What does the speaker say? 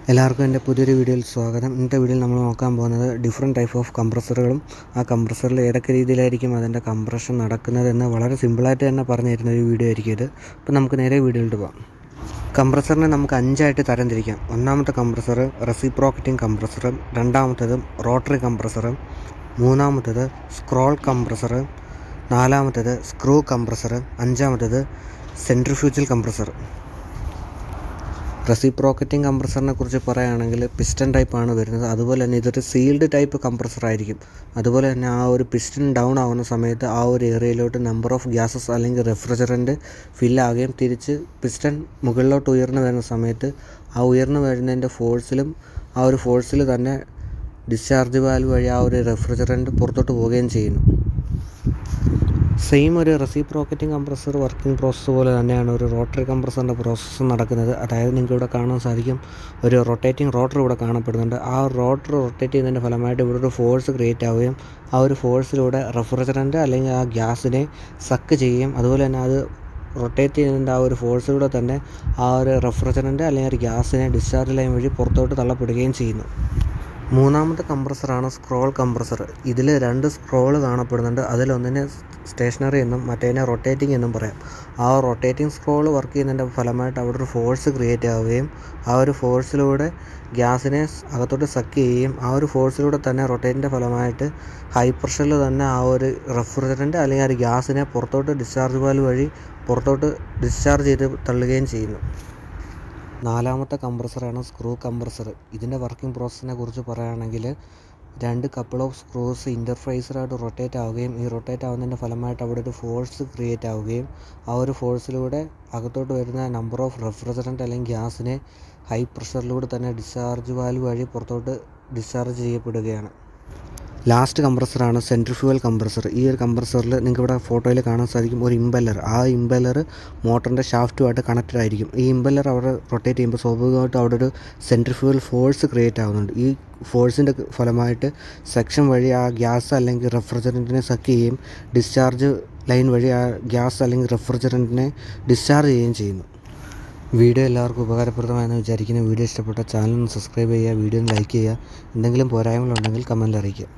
എല്ലാവർക്കും എൻ്റെ പുതിയൊരു വീഡിയോയിൽ സ്വാഗതം. ഇന്നത്തെ വീഡിയോയിൽ നമ്മൾ നോക്കാൻ പോകുന്നത് ഡിഫറെൻറ്റ് ടൈപ്പ് ഓഫ് കംപ്രസറുകളും ആ കംപ്രസറിൽ ഏതൊക്കെ രീതിയിലായിരിക്കും അതിൻ്റെ കംപ്രഷൻ നടക്കുന്നതെന്ന് വളരെ സിമ്പിളായിട്ട് തന്നെ പറഞ്ഞു തരുന്ന ഒരു വീഡിയോ ആയിരിക്കും ഇത്. അപ്പോൾ നമുക്ക് നേരെ വീഡിയോയിലോട്ട് പോകാം. കംപ്രസറിനെ നമുക്ക് 5ആയിട്ട് തരംതിരിക്കാം. ഒന്നാമത്തെ കംപ്രസർ റെസിപ്രോക്കറ്റിംഗ് കംപ്രസറും, രണ്ടാമത്തേതും റോട്ടറി കംപ്രസറും, മൂന്നാമത്തേത് സ്ക്രോൾ കംപ്രസർ, നാലാമത്തേത് സ്ക്രൂ കംപ്രസർ, അഞ്ചാമത്തേത് സെൻട്രിഫ്യൂജൽ കംപ്രസർ. റെസിപ്രോക്കറ്റിംഗ് കംപ്രസറിനെ കുറിച്ച് പറയുകയാണെങ്കിൽ പിസ്റ്റൺ ടൈപ്പാണ് വരുന്നത്. അതുപോലെ തന്നെ ഇതൊരു സീൽഡ് ടൈപ്പ് കംപ്രസർ ആയിരിക്കും. അതുപോലെ തന്നെ ആ ഒരു പിസ്റ്റൺ ഡൗൺ ആവുന്ന സമയത്ത് ആ ഒരു ഏരിയയിലോട്ട് നമ്പർ ഓഫ് ഗ്യാസസ് അല്ലെങ്കിൽ റെഫ്രിജറൻറ്റ് ഫില്ലാകുകയും തിരിച്ച് പിസ്റ്റൺ മുകളിലോട്ട് ഉയർന്നു വരുന്ന സമയത്ത് ആ ഉയർന്നു വരുന്നതിൻ്റെ ഫോഴ്സിലും ആ ഒരു ഫോഴ്സിൽ തന്നെ ഡിസ്ചാർജ് വാൽവ് വഴി ആ ഒരു റെഫ്രിജറൻറ്റ് പുറത്തോട്ട് പോവുകയും ചെയ്യുന്നു. സെയിം ഒരു റെസിപ്രോക്കറ്റിംഗ് കംപ്രസർ വർക്കിംഗ് പ്രോസസ്സ് പോലെ തന്നെയാണ് ഒരു റോട്ടറി കംപ്രസറിൻ്റെ പ്രോസസ്സ് നടക്കുന്നത്. അതായത് നിങ്ങൾക്ക് ഇവിടെ കാണാൻ സാധിക്കും, ഒരു റൊട്ടേറ്റിംഗ് റോട്ടർ ഇവിടെ കാണപ്പെടുന്നുണ്ട്. ആ റോട്ടർ റൊട്ടേറ്റ് ചെയ്യുന്നതിൻ്റെ ഫലമായിട്ട് ഇവിടെ ഒരു ഫോഴ്സ് ക്രിയേറ്റ് ആവുകയും ആ ഒരു ഫോഴ്സിലൂടെ റെഫ്രിജറൻറ്റ് അല്ലെങ്കിൽ ആ ഗ്യാസിനെ സക്ക് ചെയ്യുകയും അതുപോലെ തന്നെ അത് റൊട്ടേറ്റ് ചെയ്യുന്നതിൻ്റെ ആ ഒരു ഫോഴ്സിലൂടെ തന്നെ ആ ഒരു റെഫ്രിജറൻറ്റ് അല്ലെങ്കിൽ ഒരു ഗ്യാസിനെ ഡിസ്ചാർജ് ലൈൻ വഴി പുറത്തോട്ട് തള്ളപ്പെടുകയും ചെയ്യുന്നു. മൂന്നാമത്തെ കംപ്രസറാണ് സ്ക്രോൾ കംപ്രസർ. ഇതിൽ 2 സ്ക്രോൾ കാണപ്പെടുന്നുണ്ട്. അതിലൊന്നിനെ സ്റ്റേഷനറി എന്നും മറ്റേതിനെ റൊട്ടേറ്റിംഗ് എന്നും പറയാം. ആ റൊട്ടേറ്റിംഗ് സ്ക്രോൾ വർക്ക് ചെയ്യുന്നതിൻ്റെ ഫലമായിട്ട് അവിടെ ഒരു ഫോഴ്സ് ക്രിയേറ്റ് ആവുകയും ആ ഒരു ഫോഴ്സിലൂടെ ഗ്യാസിനെ അകത്തോട്ട് സക്ക് ചെയ്യുകയും ആ ഒരു ഫോഴ്സിലൂടെ തന്നെ റൊട്ടേറ്റിൻ്റെ ഫലമായിട്ട് ഹൈ പ്രഷറിൽ തന്നെ ആ ഒരു റെഫ്രിജറൻറ്റ് അല്ലെങ്കിൽ ആ ഒരു ഗ്യാസിനെ പുറത്തോട്ട് ഡിസ്ചാർജ് വാൽവ് വഴി പുറത്തോട്ട് ഡിസ്ചാർജ് ചെയ്ത് തള്ളുകയും ചെയ്യുന്നു. നാലാമത്തെ കംപ്രസറാണ് സ്ക്രൂ കംപ്രസർ. ഇതിൻ്റെ വർക്കിംഗ് പ്രോസസ്സിനെ കുറിച്ച് പറയുകയാണെങ്കിൽ 2 കപ്പിൾ ഓഫ് സ്ക്രൂസ് ഇൻ്റർഫേസറായിട്ട് റൊട്ടേറ്റ് ആവുകയും ഈ റൊട്ടേറ്റ് ആവുന്നതിൻ്റെ ഫലമായിട്ട് അവിടെ ഒരു ഫോഴ്സ് ക്രിയേറ്റ് ആവുകയും ആ ഒരു ഫോഴ്സിലൂടെ അകത്തോട്ട് വരുന്ന നമ്പർ ഓഫ് റെഫ്രിജറൻറ്റ് അല്ലെങ്കിൽ ഗ്യാസിനെ ഹൈ പ്രഷറിലൂടെ തന്നെ ഡിസ്ചാർജ് വാൽവ് വഴി പുറത്തോട്ട് ഡിസ്ചാർജ് ചെയ്യപ്പെടുകയാണ്. ലാസ്റ്റ് കംപ്രസറാണ് സെൻട്രിഫ്യൂഗൽ കംപ്രസർ. ഈ ഒരു കംപ്രസറിൽ നിങ്ങൾക്ക് ഇവിടെ ഫോട്ടോയിൽ കാണാൻ സാധിക്കും ഒരു ഇമ്പല്ലർ. ആ ഇമ്പല്ലർ മോട്ടറിൻ്റെ ഷാഫ്റ്റുമായിട്ട് കണക്റ്റഡ് ആയിരിക്കും. ഈ ഇമ്പല്ലർ അവിടെ റൊട്ടേറ്റ് ചെയ്യുമ്പോൾ സ്വാഭാവികമായിട്ടും അവിടെ ഒരു സെൻട്രിഫ്യൂഗൽ ഫോഴ്സ് ക്രിയേറ്റ് ആവുന്നുണ്ട്. ഈ ഫോഴ്സിൻ്റെ ഫലമായിട്ട് സെക്ഷൻ വഴി ആ ഗ്യാസ് അല്ലെങ്കിൽ റെഫ്രിജറൻറ്റിനെ സക്ക് ചെയ്യുകയും ഡിസ്ചാർജ് ലൈൻ വഴി ആ ഗ്യാസ് അല്ലെങ്കിൽ റെഫ്രിജറൻറ്റിനെ ഡിസ്ചാർജ് ചെയ്യുകയും ചെയ്യുന്നു. വീഡിയോ എല്ലാവർക്കും ഉപകാരപ്രദമായെന്ന് വിചാരിക്കുന്ന വീഡിയോ ഇഷ്ടപ്പെട്ട ചാനൽ ഒന്ന് സബ്സ്ക്രൈബ് ചെയ്യുക, വീഡിയോ ഒന്ന് ലൈക്ക് ചെയ്യുക. എന്തെങ്കിലും പോരായ്മകളുണ്ടെങ്കിൽ കമൻറ്റിൽ അറിയിക്കുക.